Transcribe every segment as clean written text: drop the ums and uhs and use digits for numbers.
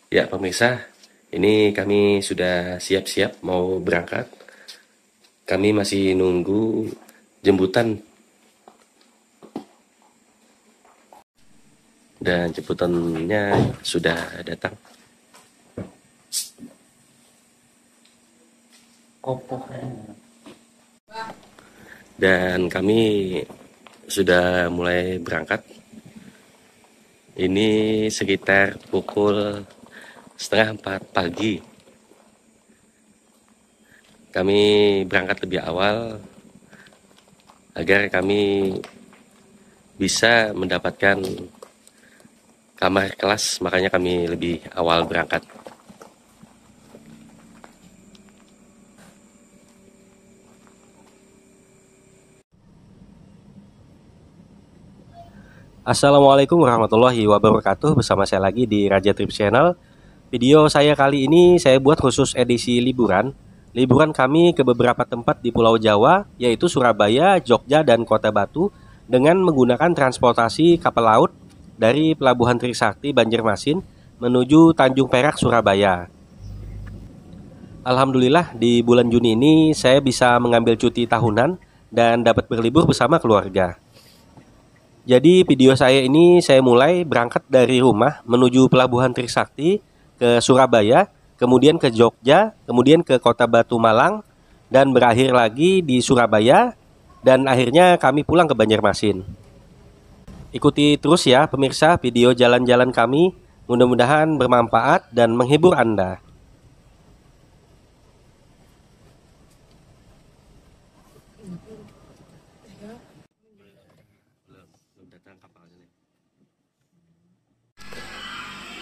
Ya, pemirsa, ini kami sudah siap-siap mau berangkat. Kami masih nunggu jemputan dan jemputannya sudah datang. Dan kami sudah mulai berangkat. Ini sekitar pukul setengah 4 pagi. Kami berangkat lebih awal agar kami bisa mendapatkan kamar kelas, makanya kami lebih awal berangkat. Assalamualaikum warahmatullahi wabarakatuh. Bersama saya lagi di Raja Trip Channel. Video saya kali ini saya buat khusus edisi liburan. Liburan kami ke beberapa tempat di Pulau Jawa, yaitu Surabaya, Jogja, dan Kota Batu, dengan menggunakan transportasi kapal laut dari Pelabuhan Trisakti Banjarmasin menuju Tanjung Perak, Surabaya. Alhamdulillah di bulan Juni ini saya bisa mengambil cuti tahunan dan dapat berlibur bersama keluarga. Jadi video saya ini saya mulai berangkat dari rumah menuju Pelabuhan Trisakti ke Surabaya, kemudian ke Jogja, kemudian ke Kota Batu Malang, dan berakhir lagi di Surabaya, dan akhirnya kami pulang ke Banjarmasin. Ikuti terus ya pemirsa video jalan-jalan kami, mudah-mudahan bermanfaat dan menghibur Anda.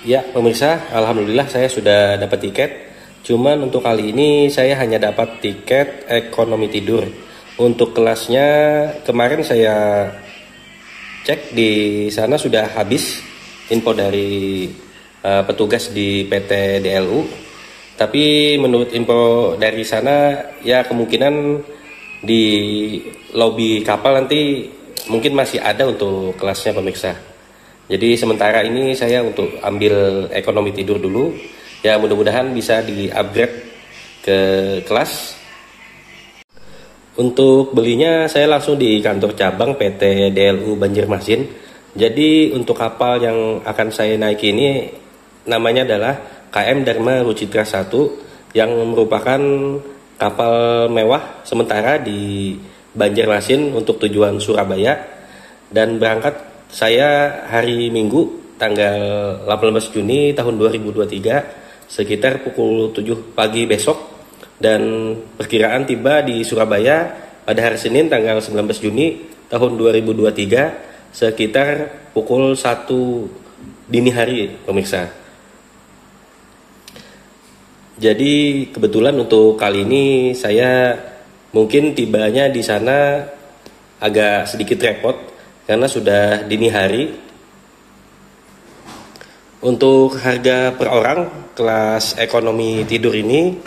Ya, pemirsa, alhamdulillah saya sudah dapat tiket. Cuman untuk kali ini saya hanya dapat tiket ekonomi tidur. Untuk kelasnya kemarin saya cek di sana sudah habis info dari petugas di PT DLU. Tapi menurut info dari sana ya kemungkinan di lobi kapal nanti mungkin masih ada untuk kelasnya pemirsa. Jadi sementara ini saya untuk ambil ekonomi tidur dulu. Ya mudah-mudahan bisa di-upgrade ke kelas. Untuk belinya saya langsung di kantor cabang PT DLU Banjarmasin. Jadi untuk kapal yang akan saya naiki ini namanya adalah KM Dharma Rucitra 1 yang merupakan kapal mewah sementara di Banjarmasin untuk tujuan Surabaya, dan berangkat saya hari Minggu tanggal 18 Juni tahun 2023 sekitar pukul 7 pagi besok, dan perkiraan tiba di Surabaya pada hari Senin tanggal 19 Juni tahun 2023 sekitar pukul 1 dini hari pemirsa. Jadi kebetulan untuk kali ini saya mungkin tibanya di sana agak sedikit repot karena sudah dini hari. Untuk harga per orang kelas ekonomi tidur ini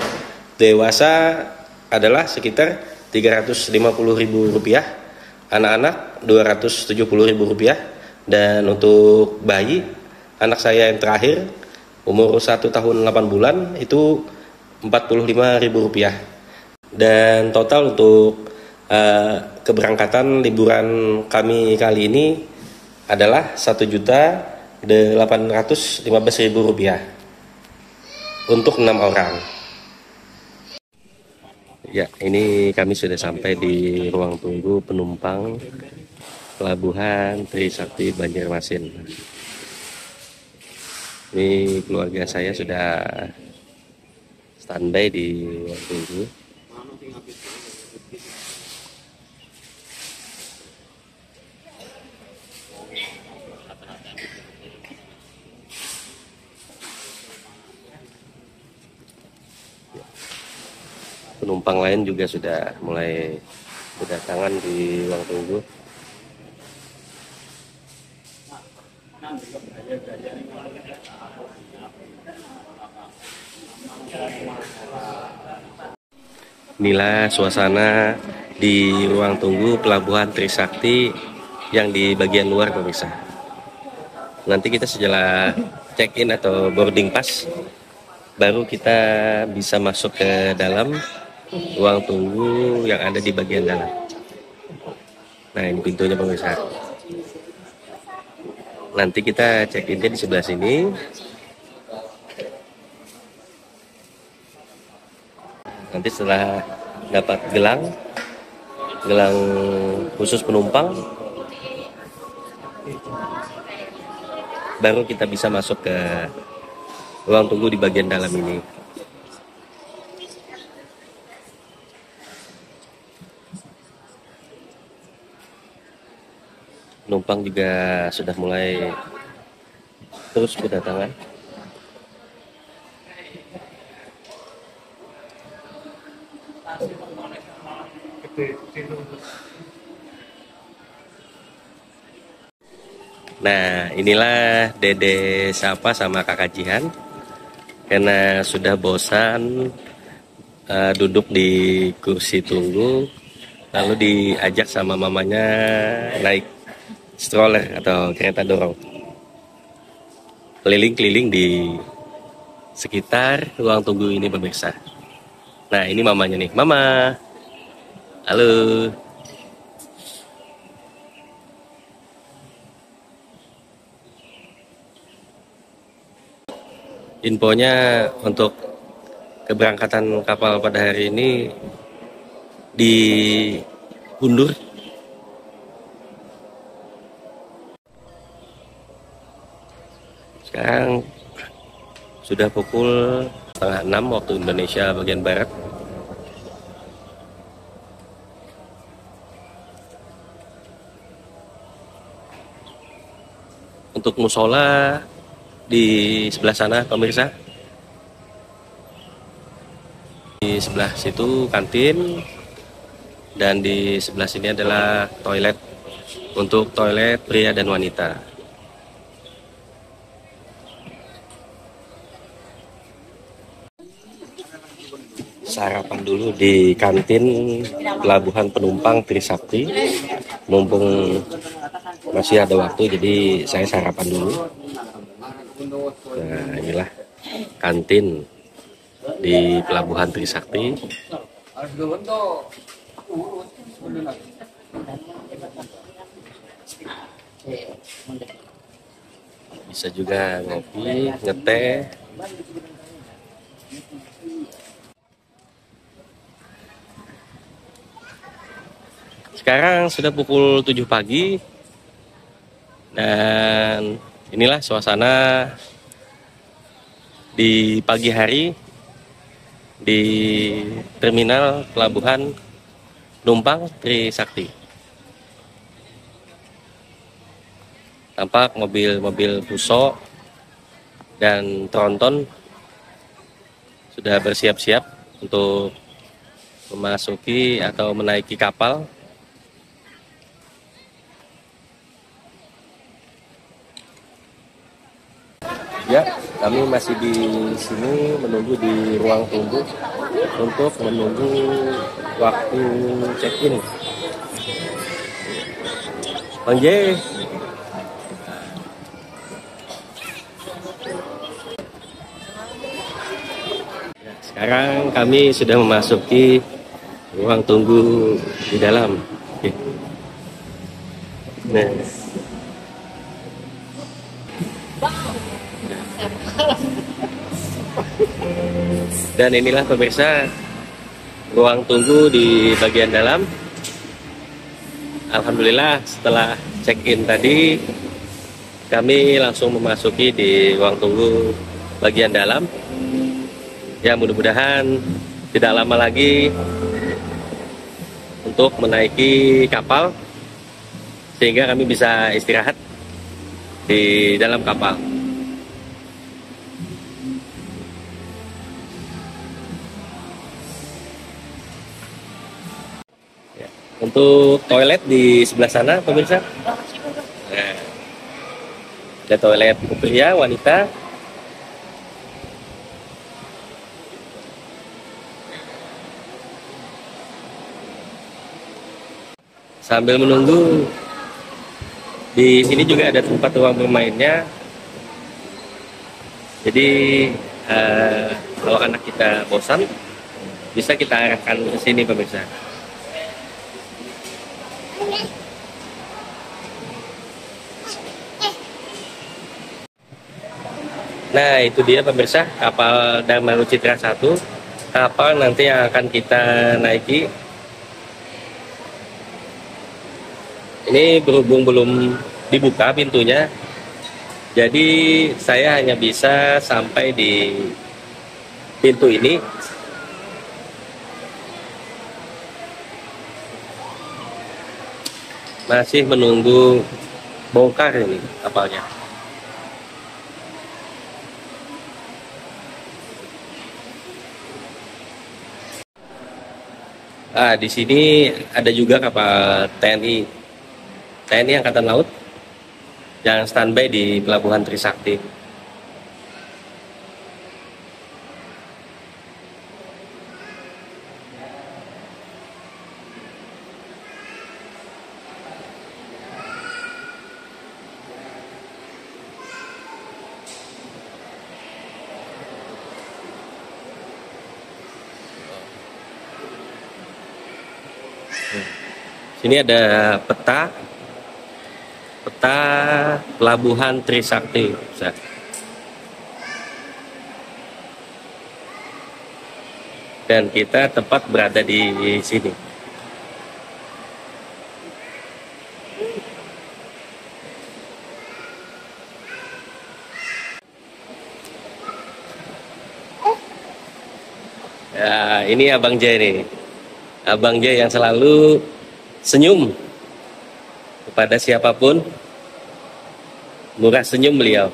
dewasa adalah sekitar Rp350.000, anak-anak Rp270.000, dan untuk bayi anak saya yang terakhir umur 1 tahun 8 bulan itu Rp45.000. Dan total untuk keberangkatan liburan kami kali ini adalah Rp1.815.000 untuk 6 orang. Ya, ini kami sudah sampai di ruang tunggu penumpang Pelabuhan Trisakti Banjarmasin. Ini keluarga saya sudah standby di ruang tunggu. Penumpang lain juga sudah mulai berdatangan di ruang tunggu. Inilah suasana di ruang tunggu Pelabuhan Trisakti yang di bagian luar pemirsa. Nanti kita setelah check-in atau boarding pass, baru kita bisa masuk ke dalam ruang tunggu yang ada di bagian dalam. Nah, ini pintunya pemirsa. Nanti kita check-innya di sebelah sini. Nanti setelah dapat gelang khusus penumpang, baru kita bisa masuk ke ruang tunggu di bagian dalam ini. Penumpang juga sudah mulai terus berdatangan. Nah, inilah Dede Sapa sama Kakak Jihan, karena sudah bosan duduk di kursi tunggu, lalu diajak sama mamanya naik stroller atau kereta dorong keliling-keliling di sekitar ruang tunggu ini pemirsa. Nah, ini mamanya nih. Mama, halo. Infonya untuk keberangkatan kapal pada hari ini diundur. Sekarang sudah pukul 5:30 waktu Indonesia bagian barat. Untuk musola di sebelah sana pemirsa. Di sebelah situ kantin, dan di sebelah sini adalah toilet untuk toilet pria dan wanita. Sarapan dulu di kantin Pelabuhan Penumpang Trisakti, mumpung masih ada waktu, jadi saya sarapan dulu. Nah, inilah kantin di Pelabuhan Trisakti. Bisa juga ngopi, ngeteh. Sekarang sudah pukul 7 pagi, dan inilah suasana di pagi hari di terminal Pelabuhan Penumpang Trisakti. Tampak mobil-mobil Fuso dan tronton sudah bersiap-siap untuk memasuki atau menaiki kapal. Ya, kami masih di sini menunggu di ruang tunggu untuk menunggu waktu check-in. Bang J. Sekarang kami sudah memasuki ruang tunggu di dalam. Oke. Nah. Dan inilah pemirsa ruang tunggu di bagian dalam. Alhamdulillah setelah check-in tadi kami langsung memasuki di ruang tunggu bagian dalam. Ya, mudah-mudahan tidak lama lagi untuk menaiki kapal sehingga kami bisa istirahat di dalam kapal. Untuk toilet di sebelah sana pemirsa. Nah, ada toilet pria, wanita. Sambil menunggu, di sini juga ada tempat ruang bermainnya. Jadi kalau anak kita bosan, bisa kita arahkan ke sini pemirsa. Nah, itu dia pemirsa, kapal Dharma Citra 1, kapal nanti yang akan kita naiki. Ini berhubung belum dibuka pintunya, jadi saya hanya bisa sampai di pintu ini. Masih menunggu bongkar ini kapalnya. Di sini ada juga kapal TNI Angkatan Laut yang standby di Pelabuhan Trisakti. Sini ada peta Pelabuhan Trisakti. Dan kita tepat berada di sini. Ya, ini Abang J nih. Abang J yang selalu senyum kepada siapapun, murah senyum beliau.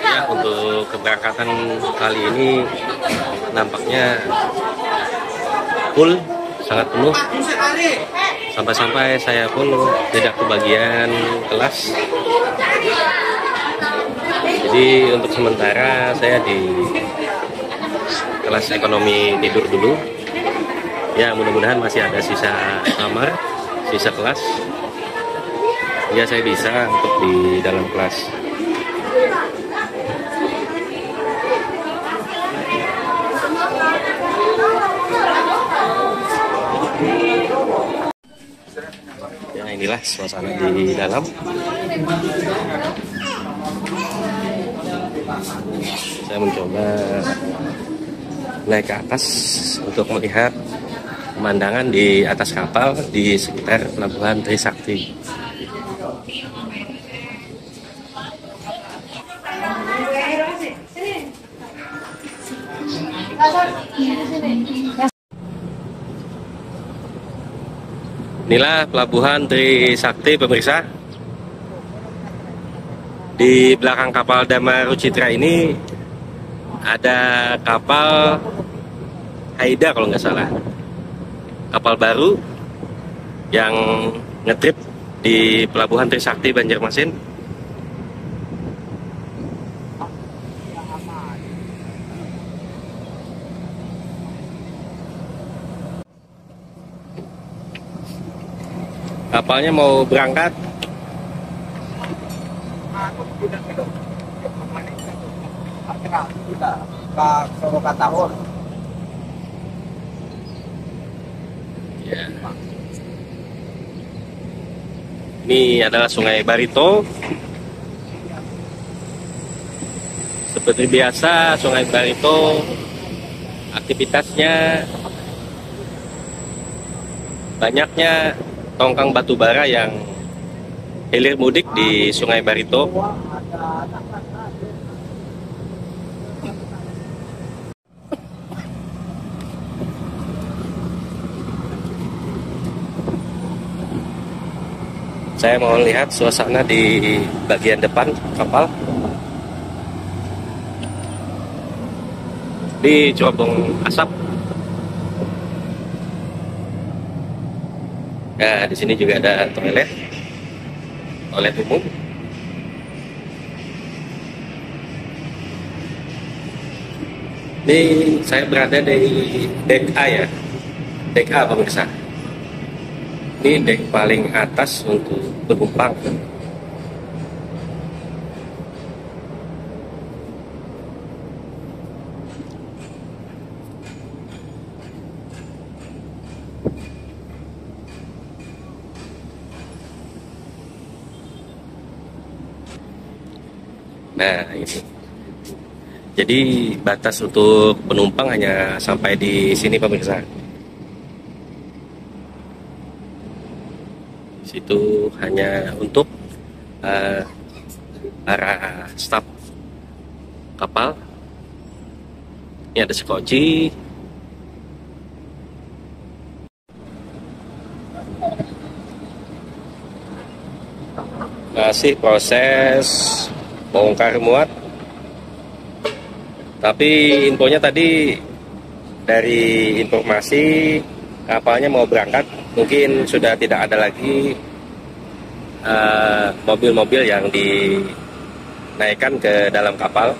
Ya, untuk keberangkatan kali ini nampaknya full, sangat penuh. Sampai-sampai saya pun tidak kebagian kelas. Jadi untuk sementara saya di kelas ekonomi tidur dulu. Ya, mudah-mudahan masih ada sisa kamar, sisa kelas. Ya, saya bisa untuk di dalam kelas. Ya, inilah suasana di dalam. Saya mencoba naik ke atas untuk melihat pemandangan di atas kapal di sekitar Pelabuhan Trisakti. Inilah Pelabuhan Trisakti pemirsa. Di belakang kapal Dharma Citra ini ada kapal Haida kalau nggak salah. Kapal baru yang ngetrip di Pelabuhan Trisakti Banjarmasin. Kapalnya mau berangkat. Ya. Ini adalah Sungai Barito. Seperti biasa, Sungai Barito aktivitasnya banyaknya tongkang batu bara yang hilir mudik di Sungai Barito. Saya mau lihat suasana di bagian depan kapal. Di cerobong asap. Nah, di sini juga ada toilet umum. Ini saya berada di dek A ya, dek A pemirsa. Ini dek paling atas untuk penumpang. Nah ini. Jadi batas untuk penumpang hanya sampai di sini pemirsa. Situ hanya untuk para staf kapal. Ini ada sekoci. Masih proses bongkar muat. Tapi infonya tadi dari informasi kapalnya mau berangkat, mungkin sudah tidak ada lagi mobil-mobil yang dinaikkan ke dalam kapal.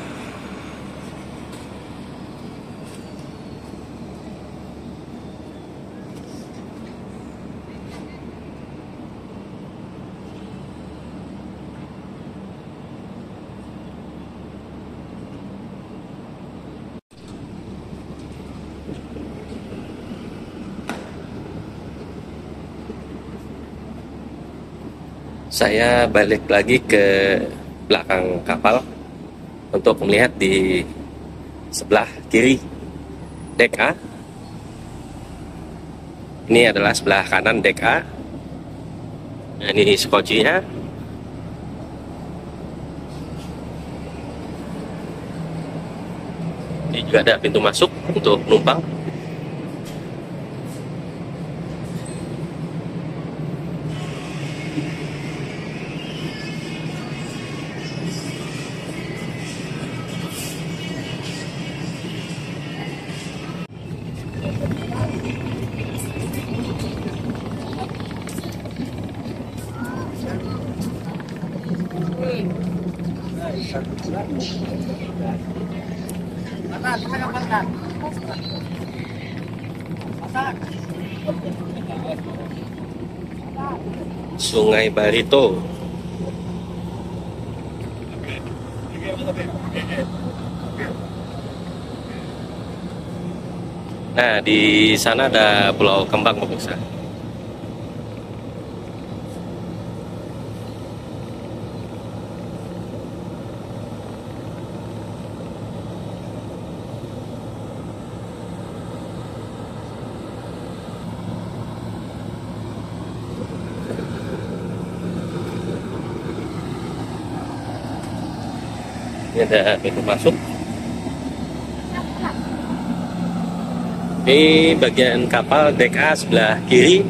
Saya balik lagi ke belakang kapal untuk melihat di sebelah kiri dek A. Ini adalah sebelah kanan dek A. Nah, ini skocinya. Ini juga ada pintu masuk untuk penumpang. Sungai Barito. Nah, di sana ada Pulau Kembang pemirsa. Ini ada pintu masuk. Ini bagian kapal dek A sebelah kiri.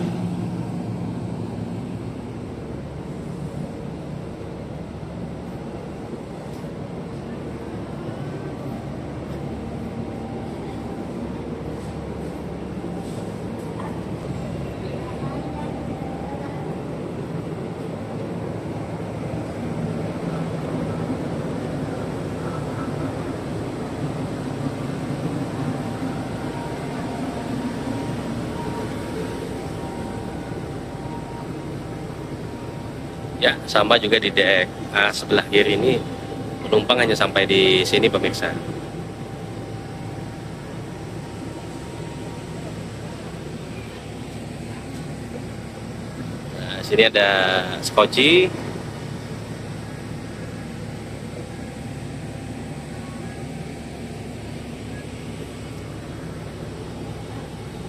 Ya, sama juga di dek A sebelah kiri ini penumpang hanya sampai di sini pemirsa. Nah, sini ada skoci.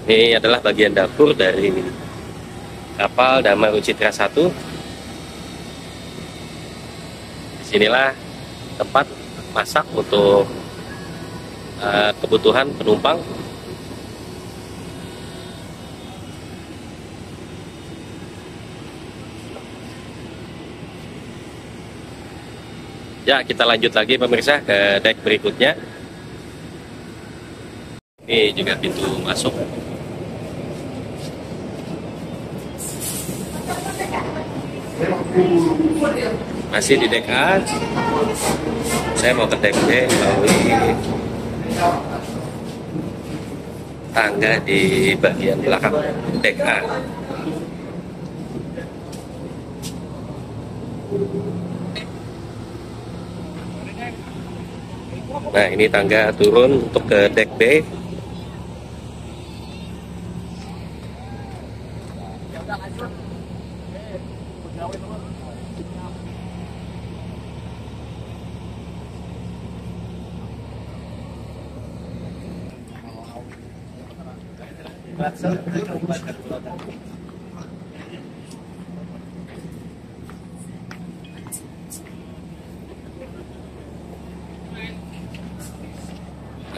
Ini adalah bagian dapur dari kapal Dharma Rucitra 1. Disinilah tempat masak untuk kebutuhan penumpang. Ya, kita lanjut lagi pemirsa ke dek berikutnya. Ini juga pintu masuk. Masih di dek A. Saya mau ke dek B melalui tangga di bagian belakang dek A. Nah, ini tangga turun untuk ke dek B.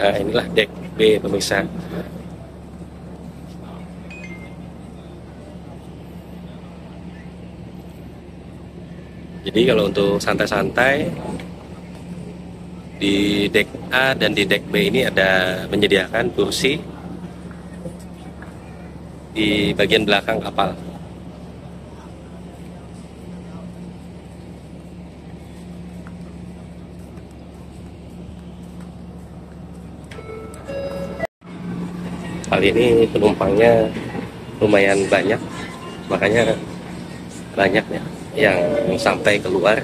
Nah, inilah dek B, pemirsa. Jadi kalau untuk santai-santai di dek A dan di dek B ini ada menyediakan kursi di bagian belakang kapal. Kali ini penumpangnya lumayan banyak, makanya banyak ya yang sampai keluar.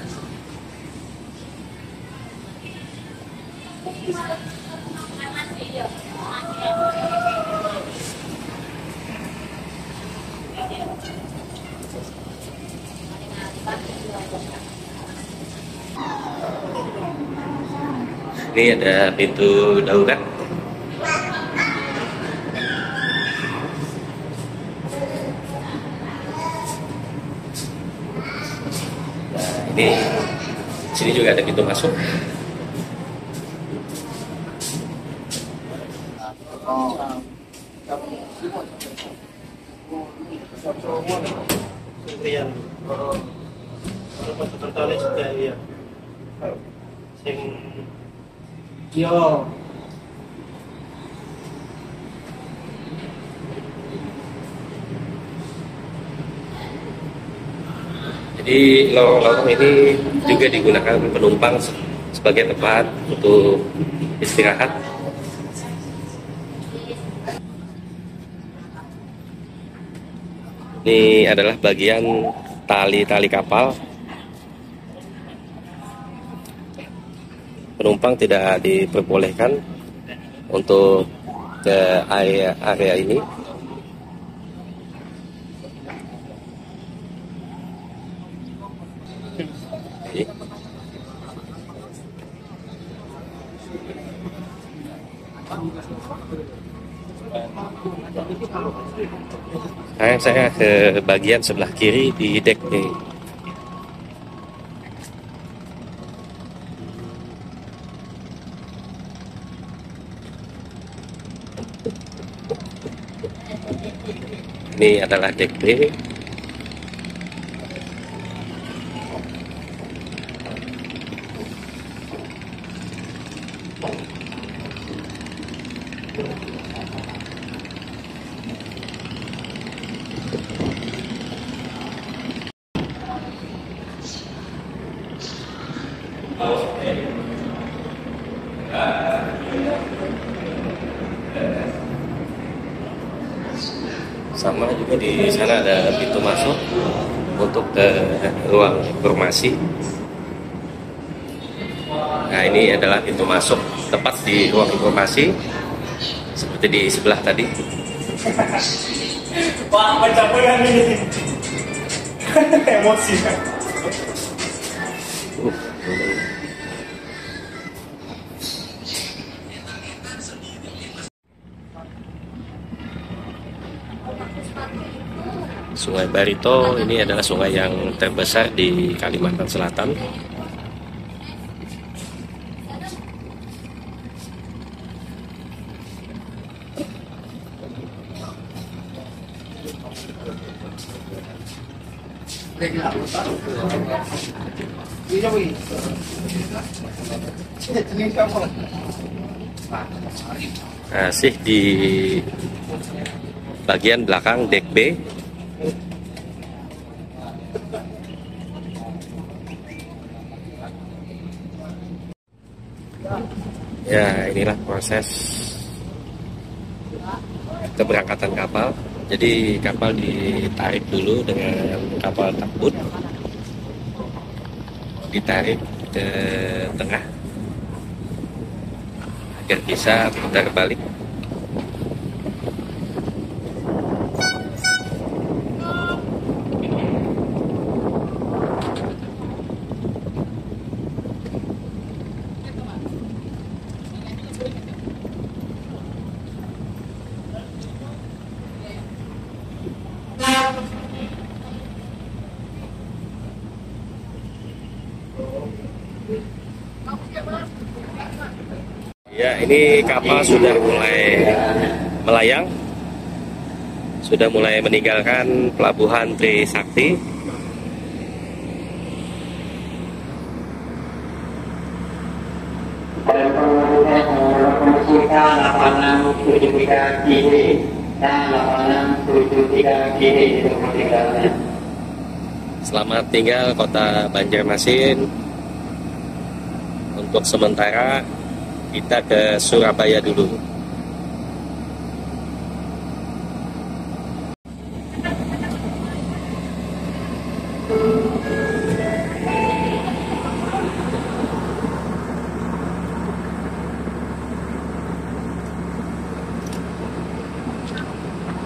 Ini ada pintu darurat. Ini sini juga ada pintu masuk. Jadi lorong-lorong ini juga digunakan penumpang sebagai tempat untuk istirahat. Ini adalah bagian tali-tali kapal. Penumpang tidak diperbolehkan untuk ke area ini. Sekarang saya ke bagian sebelah kiri di dek B. Ini adalah dek B. Sama juga di sana ada pintu masuk untuk ke ruang informasi. Nah, ini adalah pintu masuk tepat di ruang informasi seperti di sebelah tadi. Pak, pencapaian ini emosi. Sungai Barito ini adalah sungai yang terbesar di Kalimantan Selatan. Masih di bagian belakang dek B. Ya, inilah proses keberangkatan kapal. Jadi kapal ditarik dulu dengan kapal tugboat, ditarik ke tengah agar bisa putar balik. Ya, ini kapal sudah mulai melayang, sudah mulai meninggalkan pelabuhan Trisakti. Dan kemudian membersihkan 8673 kiri dan 8673 kiri itu ketinggalannya. Selamat tinggal Kota Banjarmasin. Untuk sementara kita ke Surabaya dulu.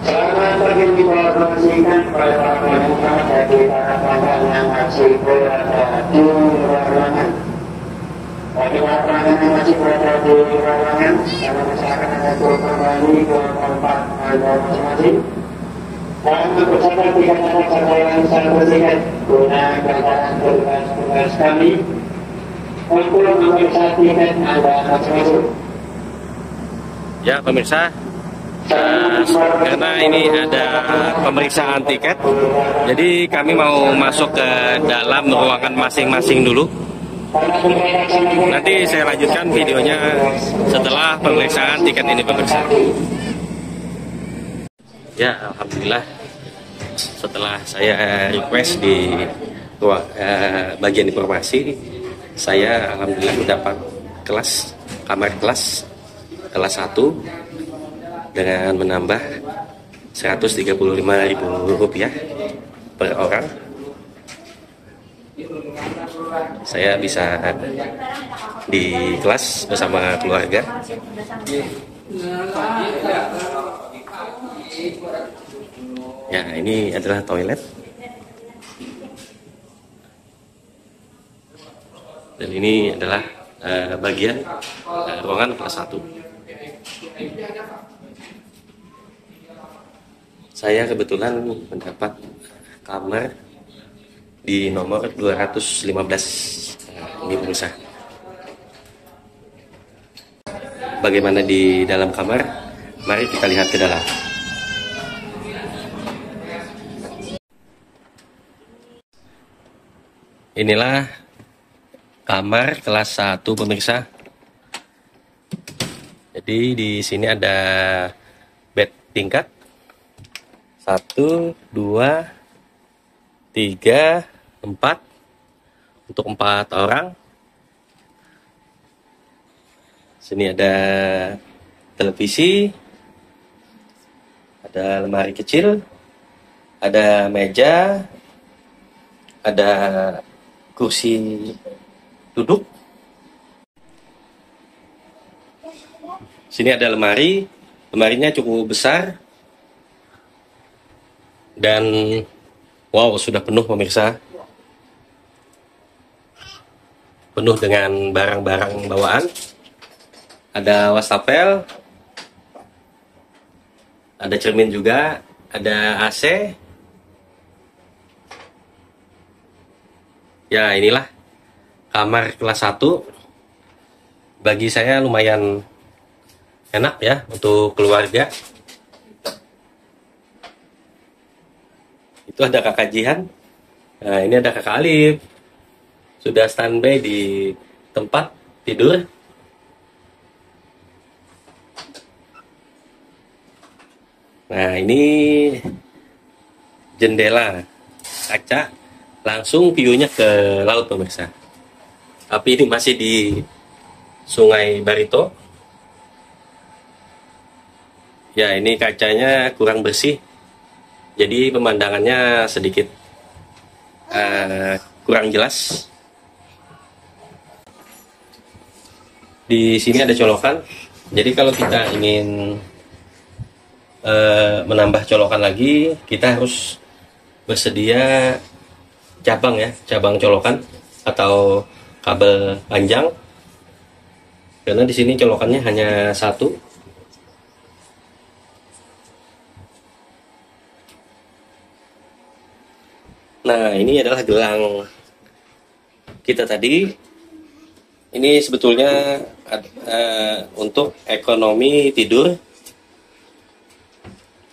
Selamat pagi diinformasikan kepada para penumpang dari para pelanggan yang masih berada di luar ruangan. Bagi para pelanggan yang masih berada di luar ruangan, kami persilakan Anda untuk kembali ke tempat Anda masing-masing dan mempersiapkan tiket Anda serta yang satu tiket guna kendaraan tugas kami untuk memeriksa tiket Anda masing-masing. Ya pemirsa, karena ini ada pemeriksaan tiket, jadi kami mau masuk ke dalam ruangan masing-masing dulu. Nanti saya lanjutkan videonya setelah pemeriksaan tiket ini pemirsa. Ya, alhamdulillah setelah saya request di bagian informasi, saya alhamdulillah mendapat kamar kelas 1 dengan menambah Rp135.000 per orang. Saya bisa di kelas bersama keluarga. Ya, ini adalah toilet. Dan ini adalah bagian ruangan kelas 1. Saya kebetulan mendapat kamar di nomor 215. Ini pemirsa. Bagaimana di dalam kamar? Mari kita lihat ke dalam. Inilah kamar kelas 1 pemirsa. Jadi di sini ada bed tingkat 1, 2, 3, 4 untuk 4 orang. Sini ada televisi, ada lemari kecil, ada meja, ada kursi duduk. Sini ada lemari, lemarinya cukup besar. Dan wow, sudah penuh pemirsa. Penuh dengan barang-barang bawaan. Ada wastafel, ada cermin juga, ada AC. Ya, inilah kamar kelas 1. Bagi saya lumayan enak ya untuk keluarga. Itu ada kakak Jihan. Nah, ini ada kakak Alif. Sudah standby di tempat tidur. Nah, ini jendela kaca, langsung view-nya ke laut pemirsa. Tapi ini masih di Sungai Barito. Ya, ini kacanya kurang bersih, jadi pemandangannya sedikit kurang jelas. Di sini ada colokan, jadi kalau kita ingin menambah colokan lagi, kita harus bersedia cabang ya, cabang colokan atau kabel panjang, karena di sini colokannya hanya satu. Nah, ini adalah gelang kita tadi. Ini sebetulnya untuk ekonomi tidur,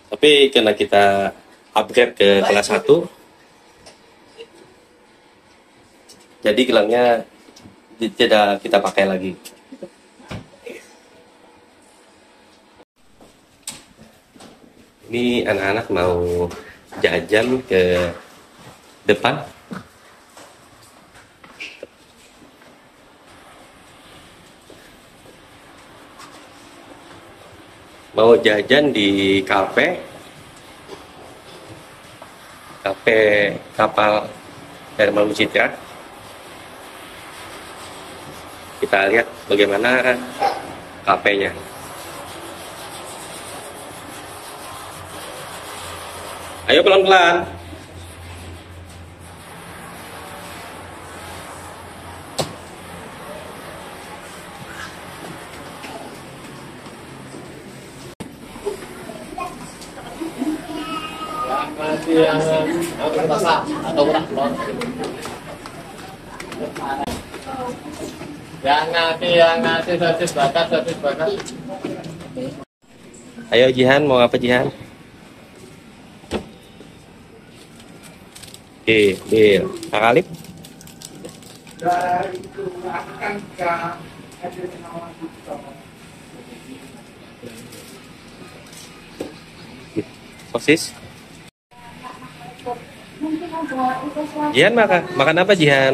tapi karena kita upgrade ke kelas 1, jadi gelangnya tidak kita pakai lagi. Ini anak-anak mau jajan ke depan. Mau jajan di kafe kapal Dharma Wicitra. Kita lihat bagaimana kafenya. Ayo pelan-pelan. Yang ngasih sosis bakar. Ayo Jihan, mau apa Jihan? Oke, deal. Kak Alip? Sosis? Jihan makan apa Jihan?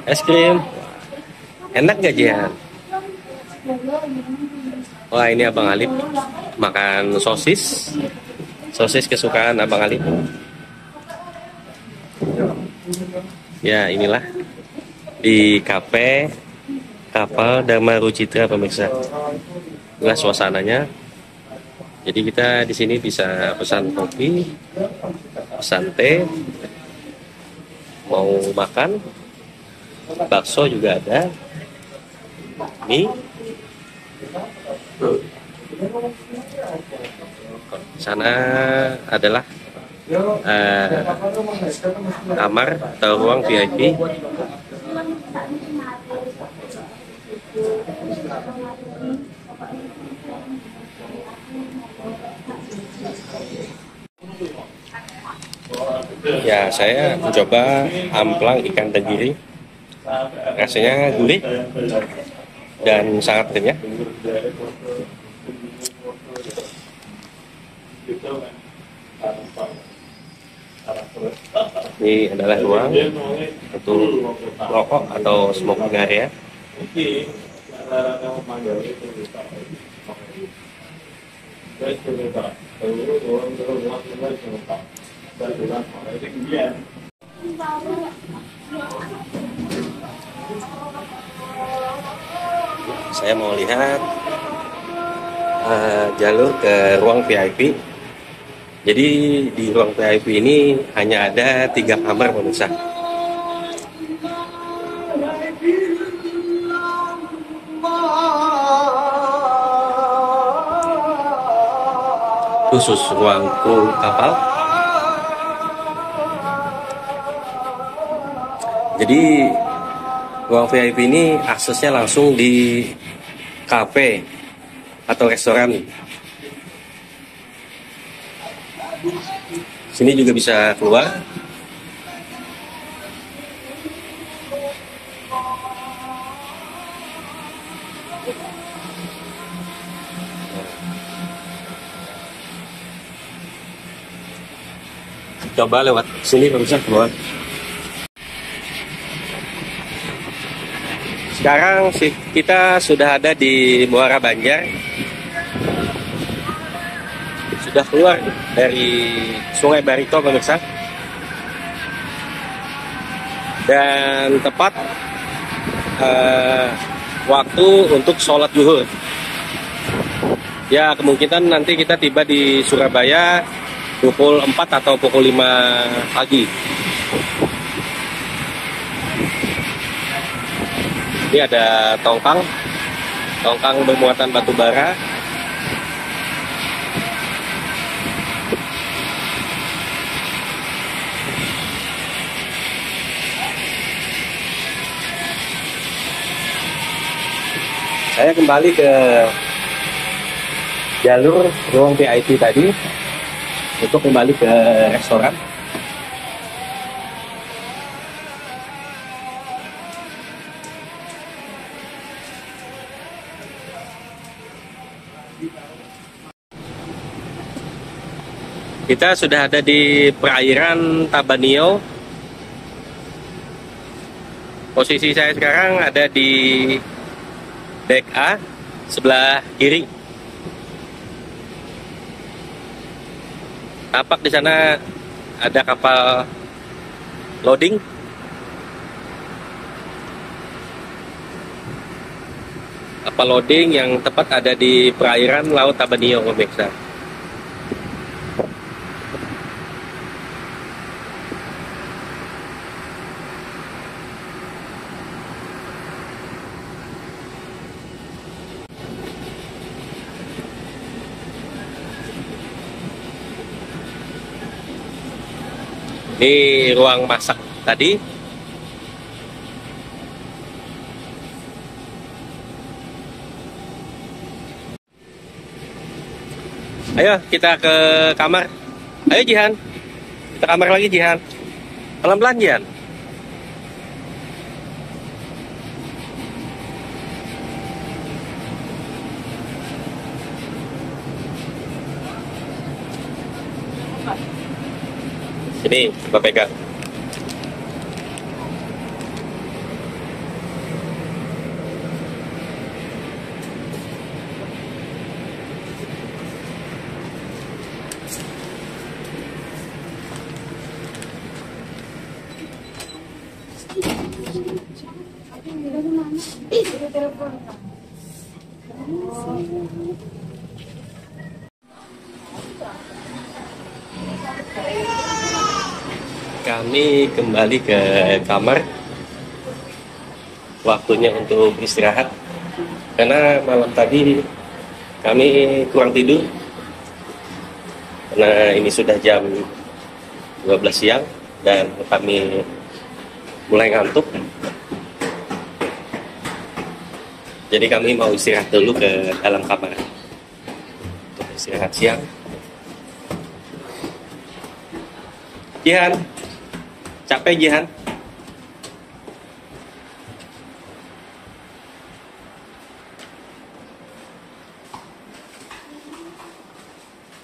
Es krim? Enak gak Jihan? Wah, ini Abang Alip makan sosis. Sosis kesukaan Abang Alip. Ya, inilah di kafe kapal Dharma Wicitra pemirsa. Inilah suasananya. Jadi kita di sini bisa pesan kopi, pesan teh, mau makan, bakso juga ada, mie. Sana adalah kamar atau ruang VIP. Ya, saya mencoba amplang ikan tenggiri. Rasanya gurih dan sangat kenyal. Ini adalah ruang untuk rokok atau smoking area. Saya mau lihat jalur ke ruang VIP. Jadi di ruang VIP ini hanya ada 3 kamar pemirsa. Khusus ruang kru kapal. Jadi ruang VIP ini aksesnya langsung di kafe atau restoran. Sini juga bisa keluar. Coba lewat sini bisa keluar. Sekarang kita sudah ada di Muara Banjar. sudah keluar dari Sungai Barito pemirsa, dan tepat waktu untuk sholat zuhur. Ya, kemungkinan nanti kita tiba di Surabaya pukul 4 atau pukul 5 pagi. Ini ada tongkang bermuatan batu bara. Saya kembali ke jalur ruang VIP tadi untuk kembali ke restoran. Kita sudah ada di perairan Tabanio. Posisi saya sekarang ada di dek A sebelah kiri. Tampak di sana ada kapal loading. Kapal loading yang tepat ada di perairan Laut Tabanio, pemirsa. Ini ruang masak tadi. Ayo kita ke kamar. Ayo Jihan. Kita kamar lagi Jihan. Pelan-pelan Jihan. Sini, coba pegang. Kami kembali ke kamar. Waktunya untuk istirahat. Karena malam tadi kami kurang tidur. Karena ini sudah jam 12 siang dan kami mulai ngantuk. Jadi kami mau istirahat dulu ke dalam kamar untuk istirahat siang. Jihan, capek Jihan?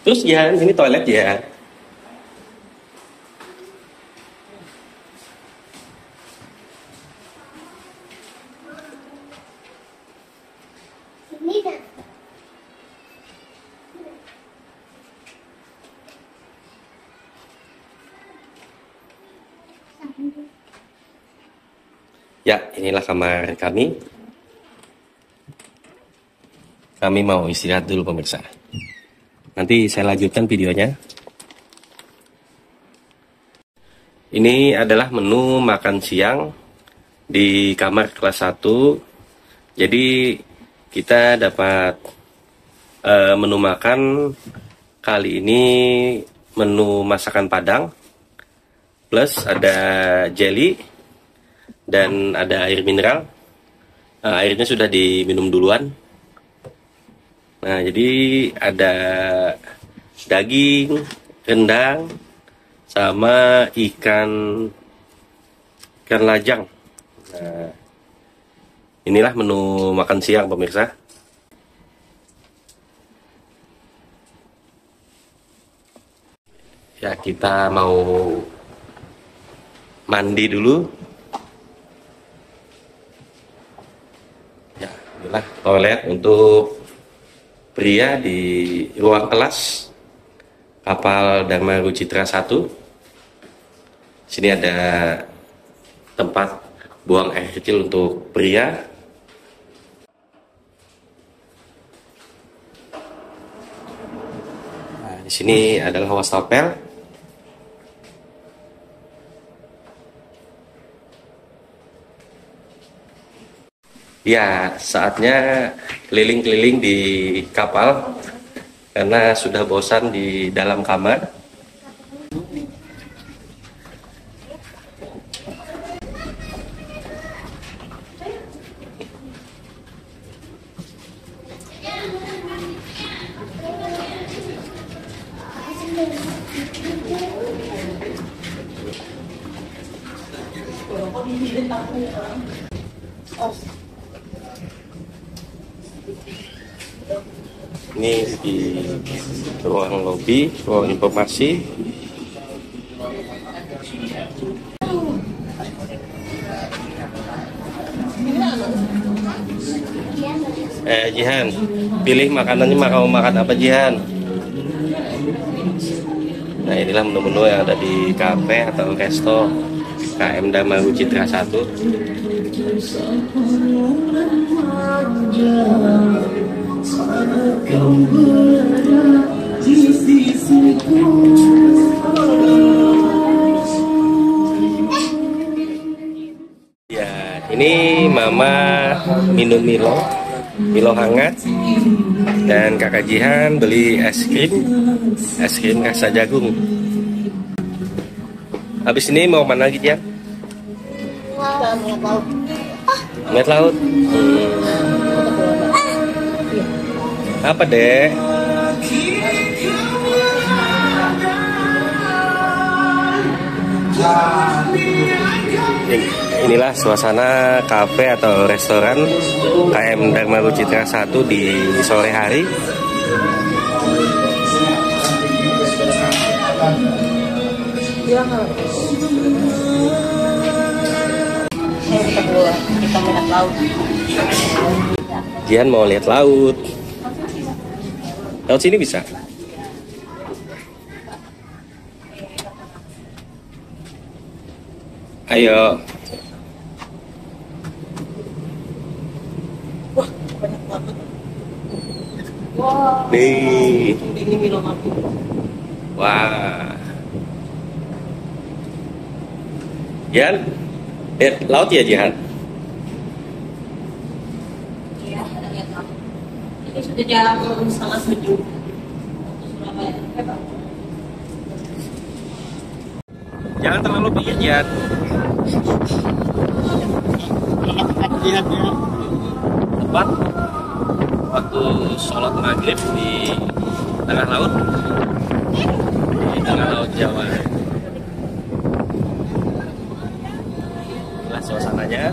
Terus Jihan, ini toilet Jihan. Ya, inilah kamar kami. Kami mau istirahat dulu pemirsa. Nanti saya lanjutkan videonya. Ini adalah menu makan siang di kamar kelas 1. Jadi kita dapat menu makan kali ini menu masakan Padang. Plus ada jelly dan ada air mineral. Airnya sudah diminum duluan. Nah, jadi ada daging, rendang, sama ikan lajang. Nah, inilah menu makan siang pemirsa. Ya, kita mau mandi dulu. Ya, inilah toilet untuk pria di ruang kelas. kapal Dharma Rucitra 1. Sini ada tempat buang air kecil untuk pria. Nah, di sini adalah wastafel. Ya, saatnya keliling-keliling di kapal karena sudah bosan di dalam kamar. Ini di ruang lobi, ruang informasi. Jihan, pilih makanannya, mau makan apa Jihan? Nah, inilah menu-menu yang ada di kafe atau resto KM Dharma Rucitra 1. Ya, ini Mama minum Milo hangat, dan Kakak Jihan beli es krim rasa jagung. Habis ini mau mana lagi Jihan? Lihat laut. Apa dek? Inilah suasana kafe atau restoran KM Dharma Rucitra 1 di sore hari. Kita melihat laut. Jihan mau lihat laut. Laut sini bisa. Ayo. Wah, banyak banget. Wah. Nih. Ini Milo mati. Wah. Jihan, lihat laut ya Jihan? Iya, lihat laut. Ini sudah jam 6:30. Surabaya. Jangan terlalu pinggir Jihan. Tepat waktu sholat maghrib di tengah laut, di tengah laut Jawa. Inilah suasananya.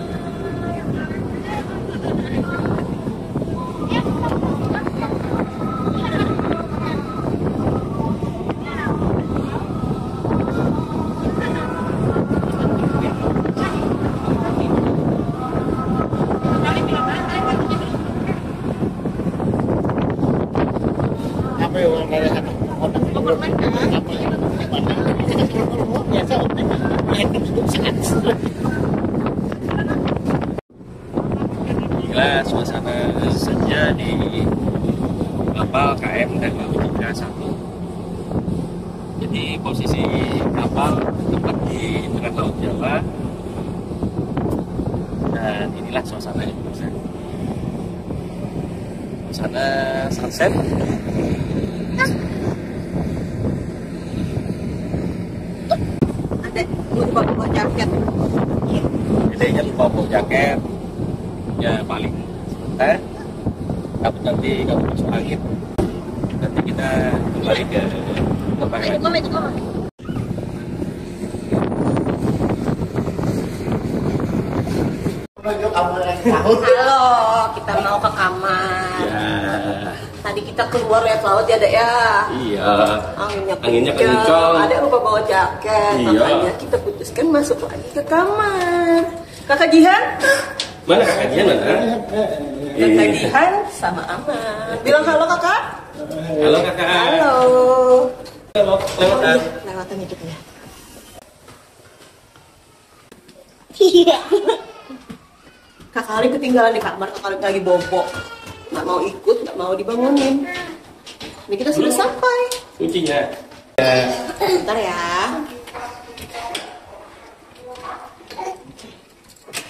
Inilah suasana senja di kapal KM Dharma Rucitra 1. Jadi posisi kapal tepat di tengah laut Jawa, dan inilah suasananya. Suasana sunset. Lupa bawa jaket. Jadi jangan lupa bawa jaket. Ya paling sebentar. Takut nanti kamu masuk angin. Nanti kita kembali ke tempat lain. Halo, kita mau ke kamar. Ya. Tadi kita keluar lihat laut ya, Dek ya. Iya. Anginnya kencang. Adek lupa bawa jaket. Iya. Makanya kita putuskan masuk lagi ke kamar. Kakak Jihan? Mana kakak Jihan mana? Kakak Jihan sama Aman. Bilang halo kakak. Halo kakak. Halo. Lewatan. Lewatan itu ya. Iya. Kakak Ali ketinggalan di kamar, Kakak Ali lagi bobo. Nggak mau ikut, nggak mau dibangunin. Ini kita sudah sampai. Kuncinya. Bentar ya.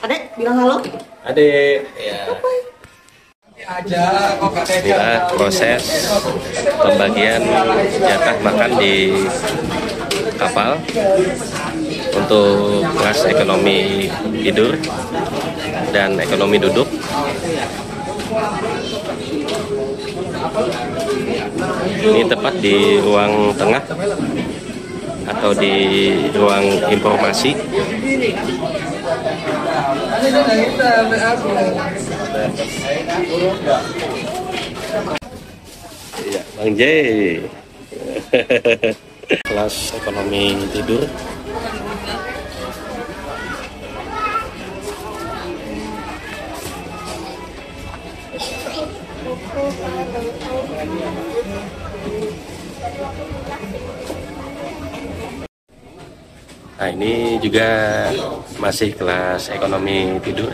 Adek, bilang halo. Adek, ya. Inilah proses pembagian jatah makan di kapal untuk kelas ekonomi tidur dan ekonomi duduk. Ini tepat di ruang tengah atau di ruang informasi. Iya, Bang J. Kelas ekonomi tidur. Nah, ini juga masih kelas ekonomi tidur.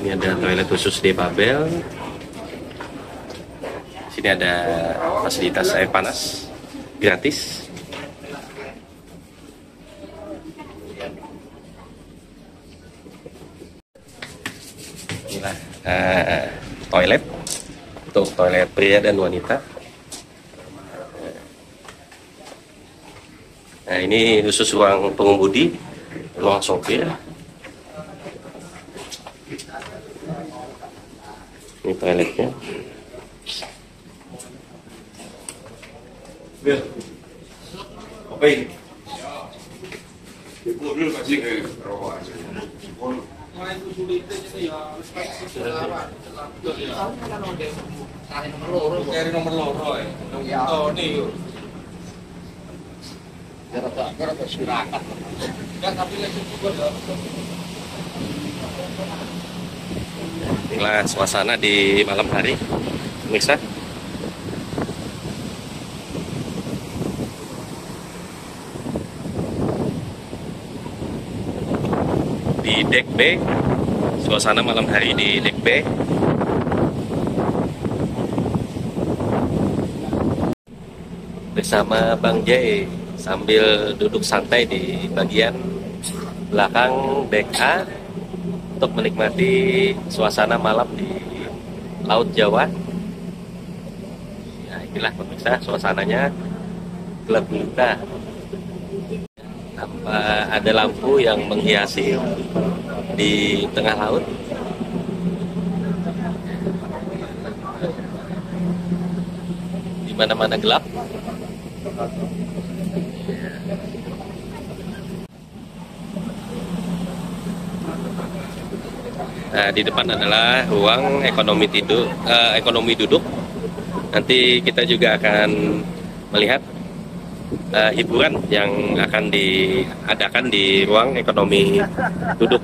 Ini ada toilet khusus di Babel. Sini ada fasilitas air panas gratis. Inilah toilet untuk toilet pria dan wanita. Nah, ini khusus ruang pengemudi, ruang sopir. Ini toiletnya. Inilah suasana di malam hari, pemirsa. Di dek B, suasana malam hari di dek B. Bersama Bang J sambil duduk santai di bagian belakang dek A untuk menikmati suasana malam di Laut Jawa. Nah, inilah pemirsa suasananya gelap gulita tanpa ada lampu yang menghiasi di tengah laut. Di mana-mana gelap. Nah, di depan adalah ruang ekonomi tidur, ekonomi duduk. Nanti kita juga akan melihat hiburan yang akan diadakan di ruang ekonomi duduk.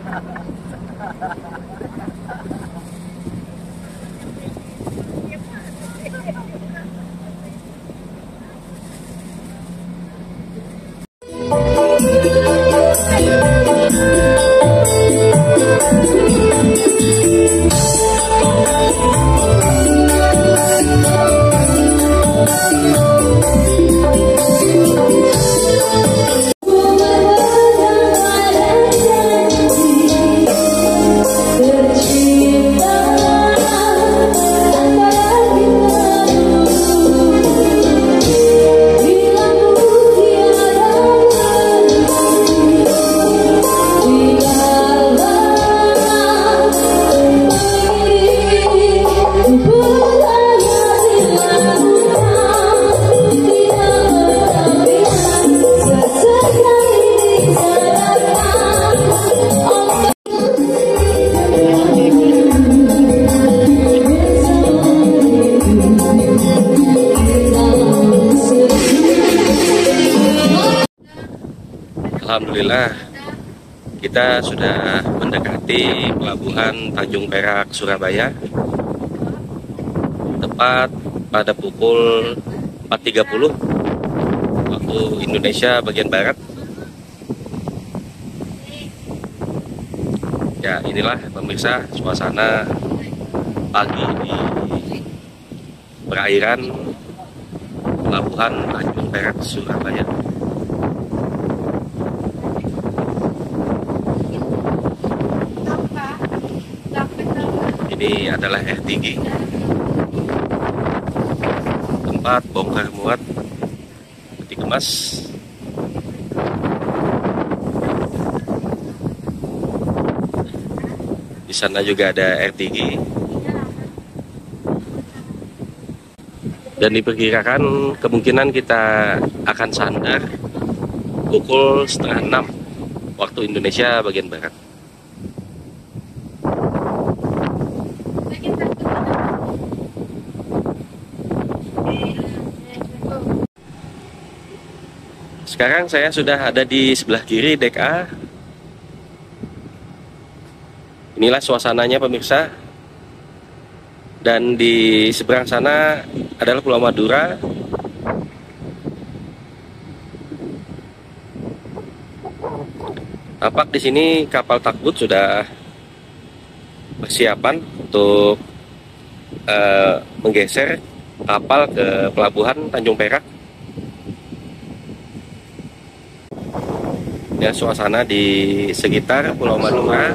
Alhamdulillah kita sudah mendekati pelabuhan Tanjung Perak, Surabaya. Tepat pada pukul 4.30 waktu Indonesia bagian barat. Ya, inilah pemirsa suasana pagi di perairan Pelabuhan Tanjung Perak, Surabaya. Ini adalah RTG, tempat bongkar muat peti kemas. Di sana juga ada RTG. Dan diperkirakan kemungkinan kita akan sandar pukul 5:30 waktu Indonesia bagian barat. Sekarang saya sudah ada di sebelah kiri dek A. Inilah suasananya pemirsa. Dan di seberang sana adalah Pulau Madura. Tampak di sini kapal takbut sudah persiapan untuk menggeser kapal ke pelabuhan Tanjung Perak. Ya, suasana di sekitar Pulau Madura.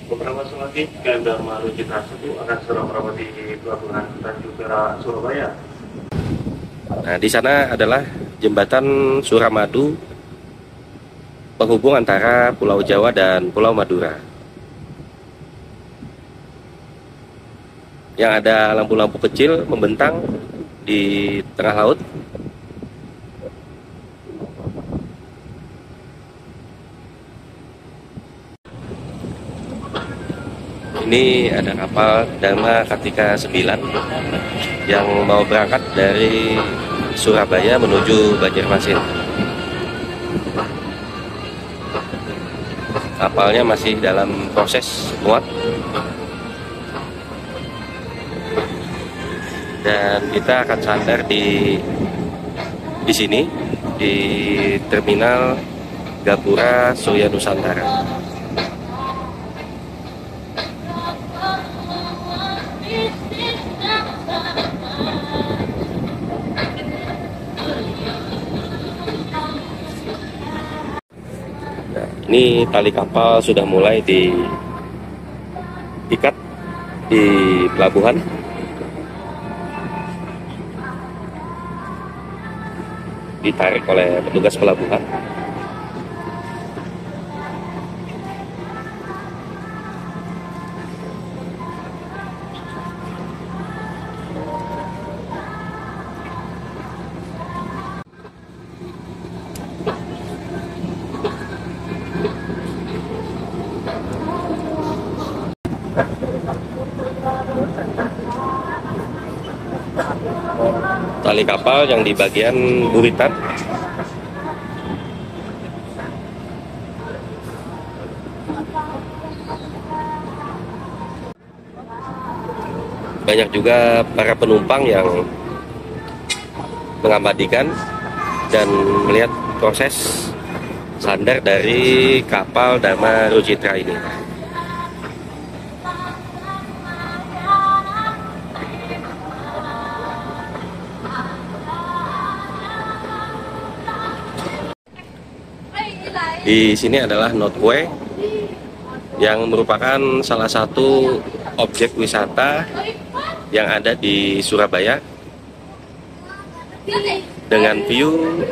Beberapa waktu lagi KM Dharma Rucitra 1 akan serang merawat di pelabuhan Tanjung Perak, Surabaya. Nah, di sana adalah jembatan Suramadu penghubung antara Pulau Jawa dan Pulau Madura. Yang ada lampu-lampu kecil membentang di tengah laut. Ini ada kapal Dharma Kartika 9 yang mau berangkat dari Surabaya menuju Banjarmasin. Kapalnya masih dalam proses muat. Dan kita akan sandar di sini di terminal Gapura Surya Nusantara. Ini tali kapal sudah mulai diikat di pelabuhan. Ditarik oleh petugas pelabuhan. Tali kapal yang di bagian buritan banyak juga para penumpang yang mengabadikan dan melihat proses sandar dari kapal Dharma Rucitra ini. Di sini adalah Northway yang merupakan salah satu objek wisata yang ada di Surabaya dengan view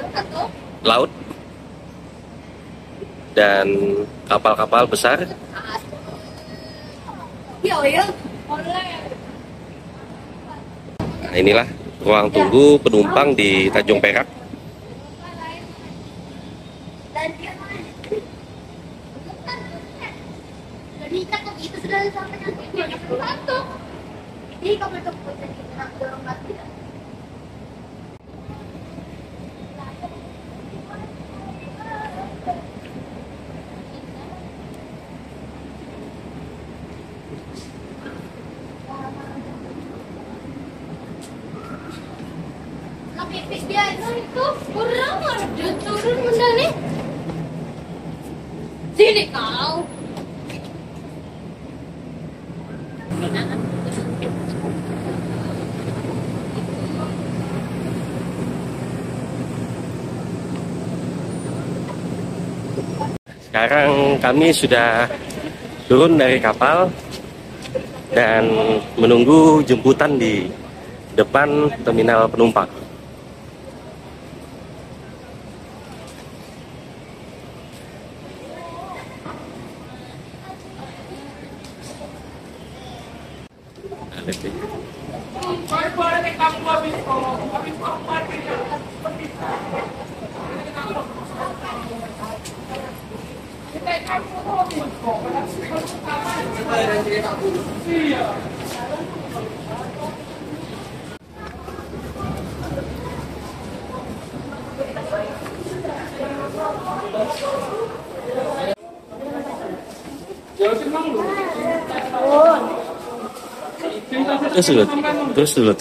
laut dan kapal-kapal besar. Nah, inilah ruang tunggu penumpang di Tanjung Perak. pipis dia itu kurang ada turun benda nih. Sini kau. Sekarang kami sudah turun dari kapal dan menunggu jemputan di depan terminal penumpang.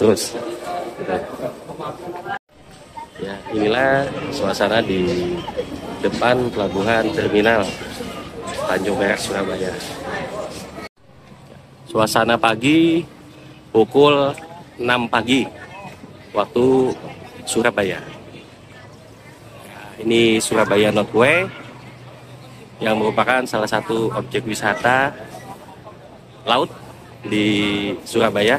Terus. Ya, inilah suasana di depan pelabuhan terminal Tanjung Perak, Surabaya. Suasana pagi pukul 6 pagi waktu Surabaya. Ini Surabaya Northway yang merupakan salah satu objek wisata laut di Surabaya.